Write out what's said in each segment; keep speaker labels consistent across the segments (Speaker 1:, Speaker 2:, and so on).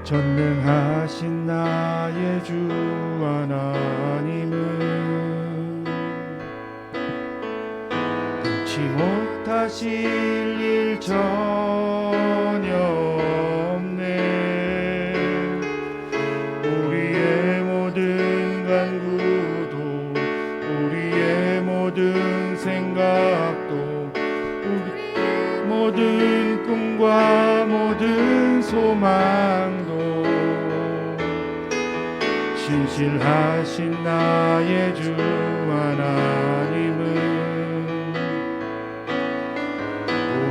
Speaker 1: 전능하신 나의 주 하나님은 금치 못하실 일 전혀 없네. 우리의 모든 간구도 우리의 모든 생각도 우리의 모든 꿈과 모든 소망도 신실하신 나의 주 하나님은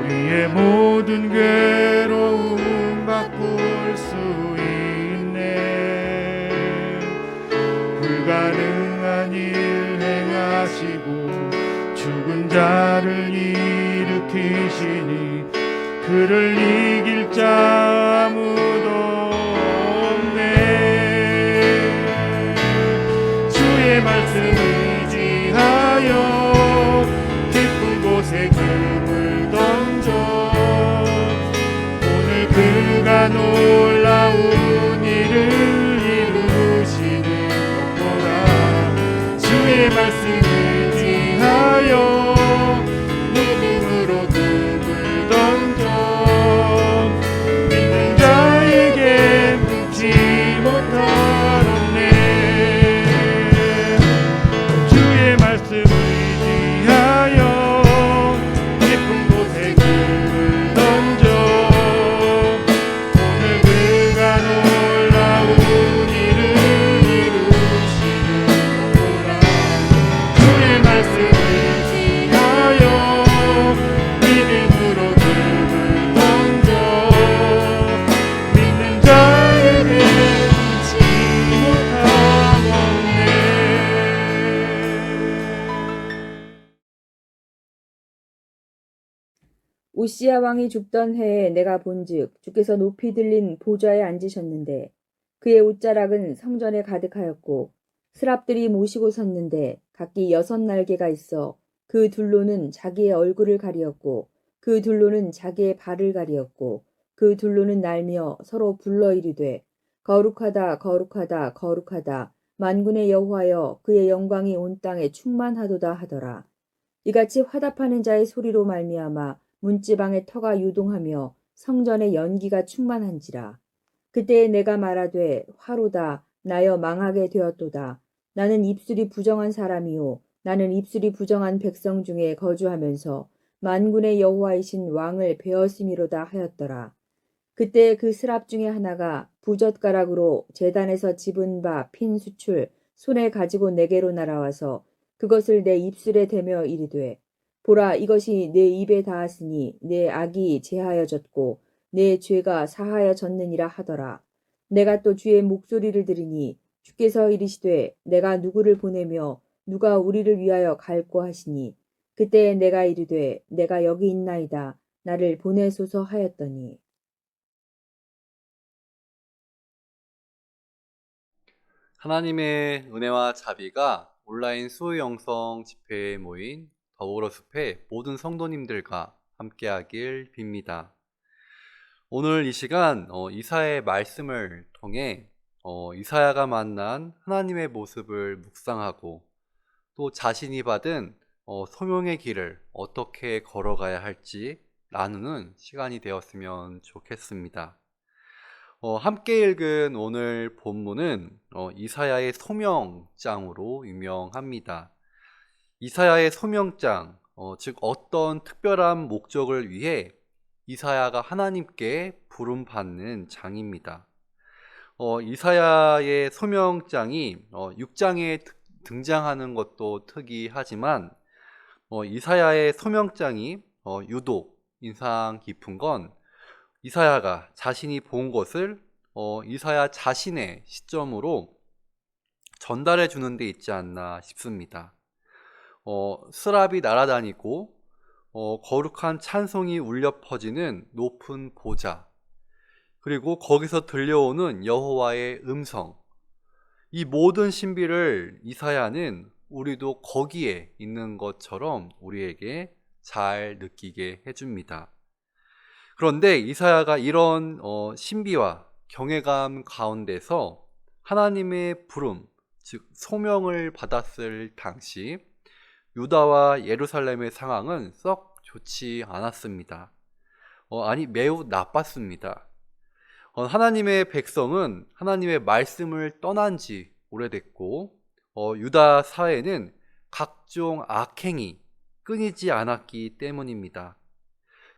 Speaker 1: 우리의 모든 괴로움 바꿀 수 있네. 불가능한 일 행하시고 죽은 자를 일으키시니 그를 이길 자 아무도 말씀 의지하여 깊은 곳에 금을 던져 오늘 그가 놀라운 일을 이루시는 것보다 주의 말씀 의지하여 믿음으로 금을 던져 믿는 자에게 묻지 못한
Speaker 2: 우시야 왕이 죽던 해에 내가 본즉 주께서 높이 들린 보좌에 앉으셨는데 그의 옷자락은 성전에 가득하였고 스랍들이 모시고 섰는데 각기 6날개가 있어 그 둘로는 자기의 얼굴을 가리었고 그 둘로는 자기의 발을 가리었고 그 둘로는 날며 서로 불러 이르되 거룩하다 거룩하다 거룩하다 만군의 여호와여 그의 영광이 온 땅에 충만하도다 하더라. 이같이 화답하는 자의 소리로 말미암아 문지방의 터가 유동하며 성전의 연기가 충만한지라. 그때에 내가 말하되 화로다 나여 망하게 되었도다. 나는 입술이 부정한 사람이요 나는 입술이 부정한 백성 중에 거주하면서 만군의 여호와이신 왕을 베었음이로다 하였더라. 그때 그 스랍 중에 하나가 부젓가락으로 제단에서 집은 바 핀 수출 손에 가지고 내게로 날아와서 그것을 내 입술에 대며 이르되 보라 이것이 내 입에 닿았으니 내 악이 제하여졌고 내 죄가 사하여졌느니라 하더라. 내가 또 주의 목소리를 들으니 주께서 이르시되 내가 누구를 보내며 누가 우리를 위하여 갈꼬 하시니 그때에 내가 이르되 내가 여기 있나이다 나를 보내소서 하였더니
Speaker 3: 하나님의 은혜와 자비가 온라인 수요 영성 집회에 모인 더불어 숲의 모든 성도님들과 함께하길 빕니다. 오늘 이 시간 이사야의 말씀을 통해 이사야가 만난 하나님의 모습을 묵상하고 또 자신이 받은 소명의 길을 어떻게 걸어가야 할지 나누는 시간이 되었으면 좋겠습니다. 함께 읽은 오늘 본문은 이사야의 소명장으로 유명합니다. 이사야의 소명장, 즉 어떤 특별한 목적을 위해 이사야가 하나님께 부름받는 장입니다. 이사야의 소명장이 6장에 등장하는 것도 특이하지만 이사야의 소명장이 유독 인상 깊은 건 이사야가 자신이 본 것을 이사야 자신의 시점으로 전달해 주는 데 있지 않나 싶습니다. 스랍이 날아다니고 거룩한 찬송이 울려 퍼지는 높은 보좌, 그리고 거기서 들려오는 여호와의 음성, 이 모든 신비를 이사야는 우리도 거기에 있는 것처럼 우리에게 잘 느끼게 해줍니다. 그런데 이사야가 이런 신비와 경외감 가운데서 하나님의 부름, 즉 소명을 받았을 당시 유다와 예루살렘의 상황은 썩 좋지 않았습니다. 아니, 매우 나빴습니다. 하나님의 백성은 하나님의 말씀을 떠난 지 오래됐고, 유다 사회는 각종 악행이 끊이지 않았기 때문입니다.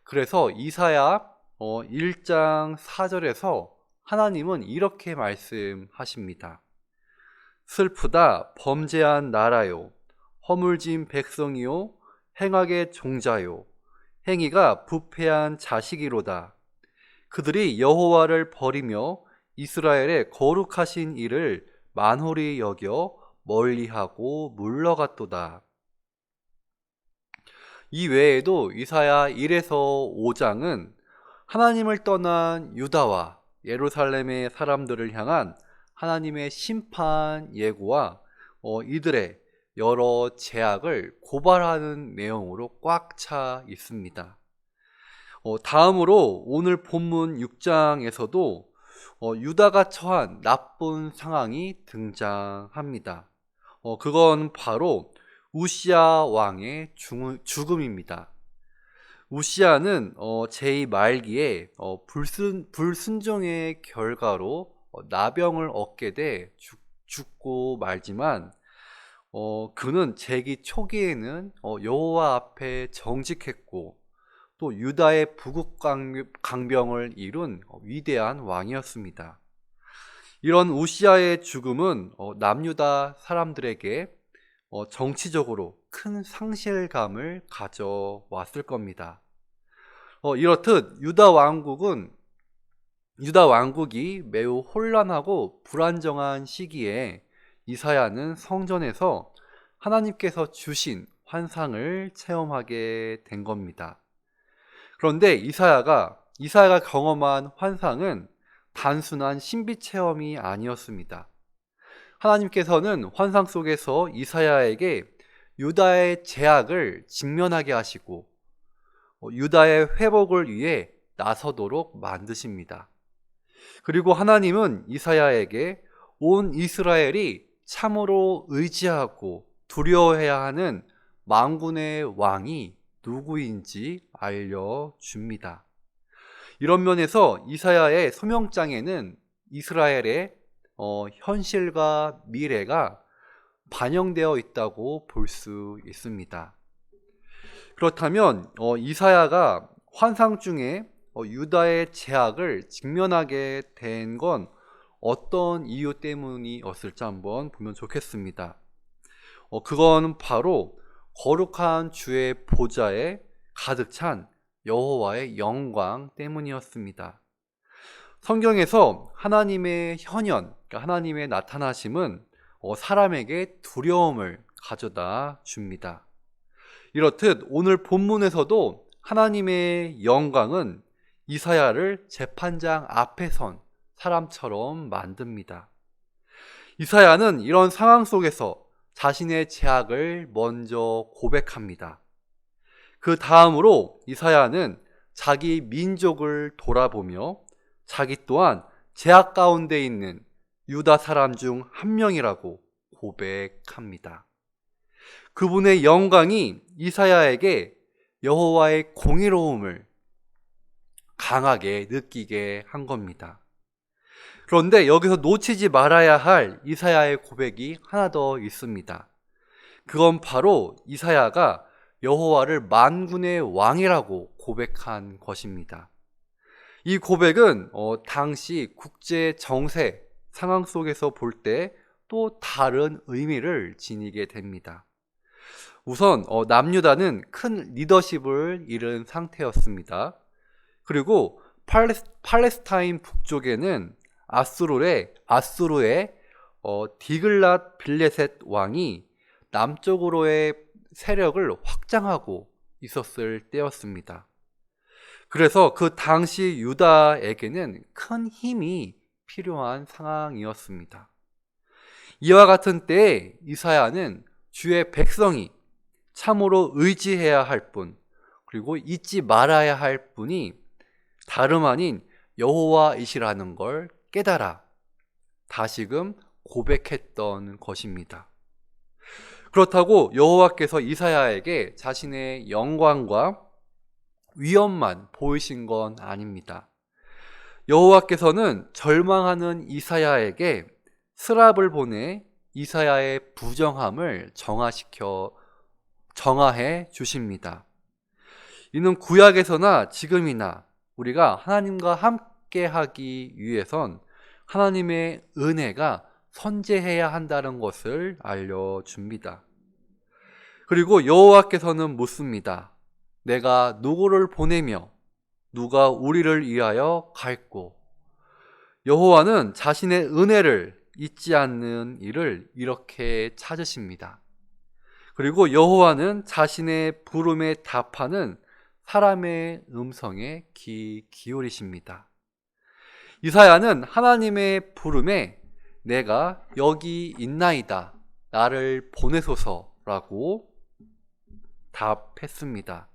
Speaker 3: 그래서 이사야 1장 4절에서 하나님은 이렇게 말씀하십니다. 슬프다 범죄한 나라요, 허물진 백성이요, 행악의 종자요, 행위가 부패한 자식이로다. 그들이 여호와를 버리며 이스라엘의 거룩하신 이를 만홀히 여겨 멀리하고 물러갔도다. 이 외에도 이사야 1에서 5장은 하나님을 떠난 유다와 예루살렘의 사람들을 향한 하나님의 심판 예고와 이들의 여러 죄악을 고발하는 내용으로 꽉 차 있습니다. 다음으로 오늘 본문 6장에서도 유다가 처한 나쁜 상황이 등장합니다. 그건 바로 우시야 왕의 죽음입니다. 우시야는 제2 말기에 불순종의 결과로 나병을 얻게 돼 죽고 말지만, 그는 재기 초기에는 여호와 앞에 정직했고 또 유다의 부국 강병을 이룬 위대한 왕이었습니다. 이런 우시야의 죽음은 남유다 사람들에게 정치적으로 큰 상실감을 가져왔을 겁니다. 이렇듯 유다 왕국이 매우 혼란하고 불안정한 시기에 이사야는 성전에서 하나님께서 주신 환상을 체험하게 된 겁니다. 그런데 이사야가 경험한 환상은 단순한 신비 체험이 아니었습니다. 하나님께서는 환상 속에서 이사야에게 유다의 죄악을 직면하게 하시고 유다의 회복을 위해 나서도록 만드십니다. 그리고 하나님은 이사야에게 온 이스라엘이 참으로 의지하고 두려워해야 하는 만군의 왕이 누구인지 알려줍니다. 이런 면에서 이사야의 소명장에는 이스라엘의 현실과 미래가 반영되어 있다고 볼 수 있습니다. 그렇다면 이사야가 환상 중에 유다의 죄악을 직면하게 된 건 어떤 이유 때문이었을지 한번 보면 좋겠습니다. 그건 바로 거룩한 주의 보좌에 가득 찬 여호와의 영광 때문이었습니다. 성경에서 하나님의 현현, 그러니까 하나님의 나타나심은 사람에게 두려움을 가져다 줍니다. 이렇듯 오늘 본문에서도 하나님의 영광은 이사야를 재판장 앞에 선 사람처럼 만듭니다. 이사야는 이런 상황 속에서 자신의 죄악을 먼저 고백합니다. 그 다음으로 이사야는 자기 민족을 돌아보며 자기 또한 죄악 가운데 있는 유다 사람 중 한 명이라고 고백합니다. 그분의 영광이 이사야에게 여호와의 공의로움을 강하게 느끼게 한 겁니다. 그런데 여기서 놓치지 말아야 할 이사야의 고백이 하나 더 있습니다. 그건 바로 이사야가 여호와를 만군의 왕이라고 고백한 것입니다. 이 고백은 당시 국제 정세 상황 속에서 볼 때 또 다른 의미를 지니게 됩니다. 우선 남유다는 큰 리더십을 잃은 상태였습니다. 그리고 팔레스타인 북쪽에는 아수르의 디글랏 빌레셋 왕이 남쪽으로의 세력을 확장하고 있었을 때였습니다. 그래서 그 당시 유다에게는 큰 힘이 필요한 상황이었습니다. 이와 같은 때에 이사야는 주의 백성이 참으로 의지해야 할 분, 그리고 잊지 말아야 할 분이 다름 아닌 여호와이시라는 걸 깨달아 다시금 고백했던 것입니다. 그렇다고 여호와께서 이사야에게 자신의 영광과 위엄만 보이신 건 아닙니다. 여호와께서는 절망하는 이사야에게 스랍을 보내 이사야의 부정함을 정화해 주십니다. 이는 구약에서나 지금이나 우리가 하나님과 함께 하기 위해선 하나님의 은혜가 선재해야 한다는 것을 알려줍니다. 그리고 여호와께서는 묻습니다. 내가 누구를 보내며 누가 우리를 위하여 갈꼬? 여호와는 자신의 은혜를 잊지 않는 이를 이렇게 찾으십니다. 그리고 여호와는 자신의 부름에 답하는 사람의 음성에 귀 기울이십니다. 이사야는 하나님의 부름에 내가 여기 있나이다, 나를 보내소서라고 답했습니다.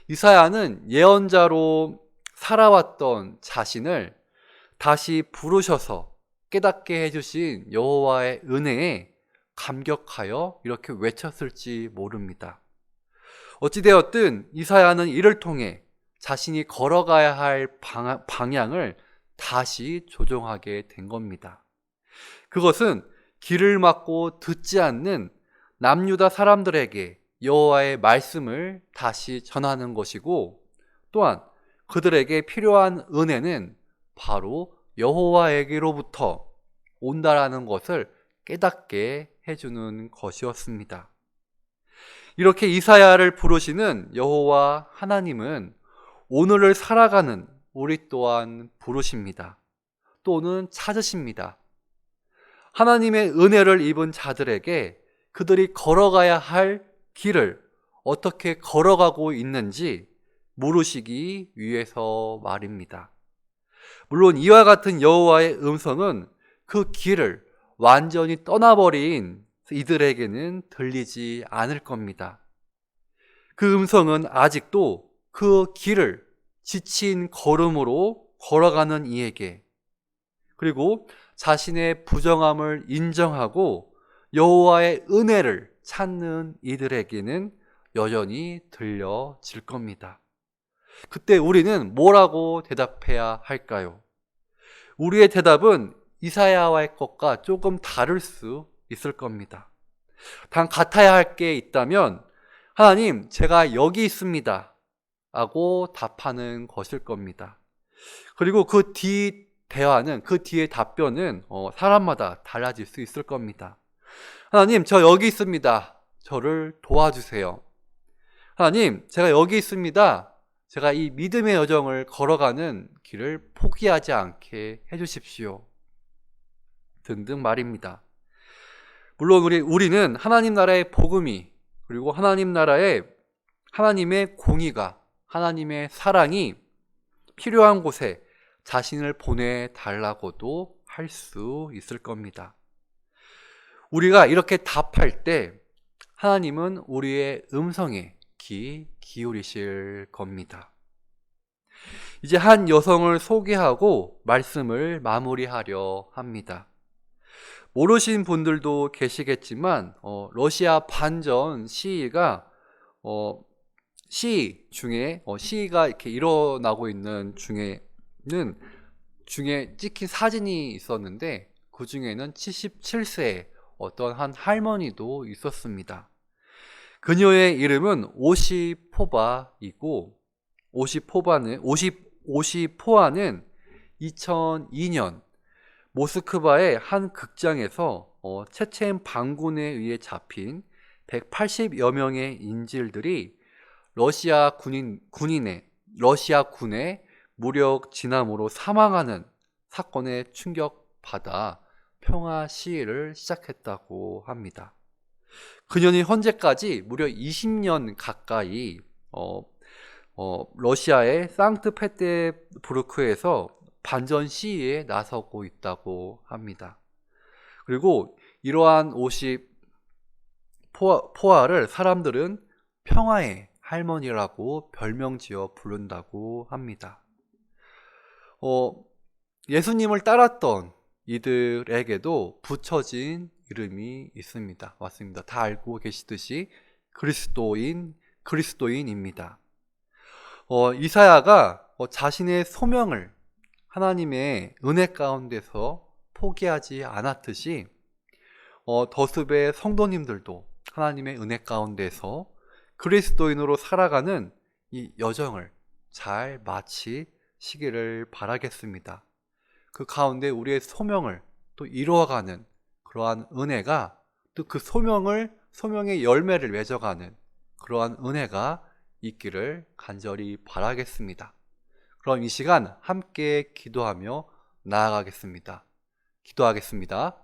Speaker 3: 이사야는 예언자로 살아왔던 자신을 다시 부르셔서 깨닫게 해주신 여호와의 은혜에 감격하여 이렇게 외쳤을지 모릅니다. 어찌되었든 이사야는 이를 통해 자신이 걸어가야 할 방향을 다시 조정하게 된 겁니다. 그것은 길을 막고 듣지 않는 남유다 사람들에게 여호와의 말씀을 다시 전하는 것이고, 또한 그들에게 필요한 은혜는 바로 여호와에게로부터 온다라는 것을 깨닫게 해주는 것이었습니다. 이렇게 이사야를 부르시는 여호와 하나님은 오늘을 살아가는 우리 또한 부르십니다. 또는 찾으십니다. 하나님의 은혜를 입은 자들에게 그들이 걸어가야 할 길을 어떻게 걸어가고 있는지 물으시기 위해서 말입니다. 물론 이와 같은 여호와의 음성은 그 길을 완전히 떠나버린 이들에게는 들리지 않을 겁니다. 그 음성은 아직도 그 길을 지친 걸음으로 걸어가는 이에게, 그리고 자신의 부정함을 인정하고 여호와의 은혜를 찾는 이들에게는 여전히 들려질 겁니다. 그때 우리는 뭐라고 대답해야 할까요? 우리의 대답은 이사야와의 것과 조금 다를 수 있을 겁니다. 단 같아야 할 게 있다면 하나님, 제가 여기 있습니다 하고 답하는 것일 겁니다. 그리고 그 대화는, 그 뒤의 답변은 사람마다 달라질 수 있을 겁니다. 하나님, 저 여기 있습니다. 저를 도와주세요. 하나님, 제가 여기 있습니다. 제가 이 믿음의 여정을 걸어가는 길을 포기하지 않게 해주십시오. 등등 말입니다. 물론 우리는 하나님 나라의 복음이, 그리고 하나님 나라의 하나님의 공의가, 하나님의 사랑이 필요한 곳에 자신을 보내달라고도 할 수 있을 겁니다. 우리가 이렇게 답할 때 하나님은 우리의 음성에 귀 기울이실 겁니다. 이제 한 여성을 소개하고 말씀을 마무리하려 합니다. 모르신 분들도 계시겠지만 러시아 반전 시위가 시위가 이렇게 일어나고 있는 중에 찍힌 사진이 있었는데, 그 중에는 77세의 어떤 한 할머니도 있었습니다. 그녀의 이름은 오시포바이고, 오시포아는 2002년 모스크바의 한 극장에서 체첸 반군에 의해 잡힌 180여 명의 인질들이 러시아 군의 무력 진압으로 사망하는 사건에 충격받아 평화 시위를 시작했다고 합니다. 그년이 현재까지 무려 20년 가까이 러시아의 상트페테르부르크에서 반전 시위에 나서고 있다고 합니다. 그리고 이러한 50 포화를 사람들은 평화의 할머니라고 별명 지어 부른다고 합니다. 예수님을 따랐던 이들에게도 붙여진 이름이 있습니다. 맞습니다. 다 알고 계시듯이 그리스도인입니다. 이사야가 자신의 소명을 하나님의 은혜 가운데서 포기하지 않았듯이 더습의 성도님들도 하나님의 은혜 가운데서 그리스도인으로 살아가는 이 여정을 잘 마치시기를 바라겠습니다. 그 가운데 우리의 소명을 또 이루어가는 그러한 은혜가, 또 그 소명의 열매를 맺어가는 그러한 은혜가 있기를 간절히 바라겠습니다. 그럼 이 시간 함께 기도하며 나아가겠습니다. 기도하겠습니다.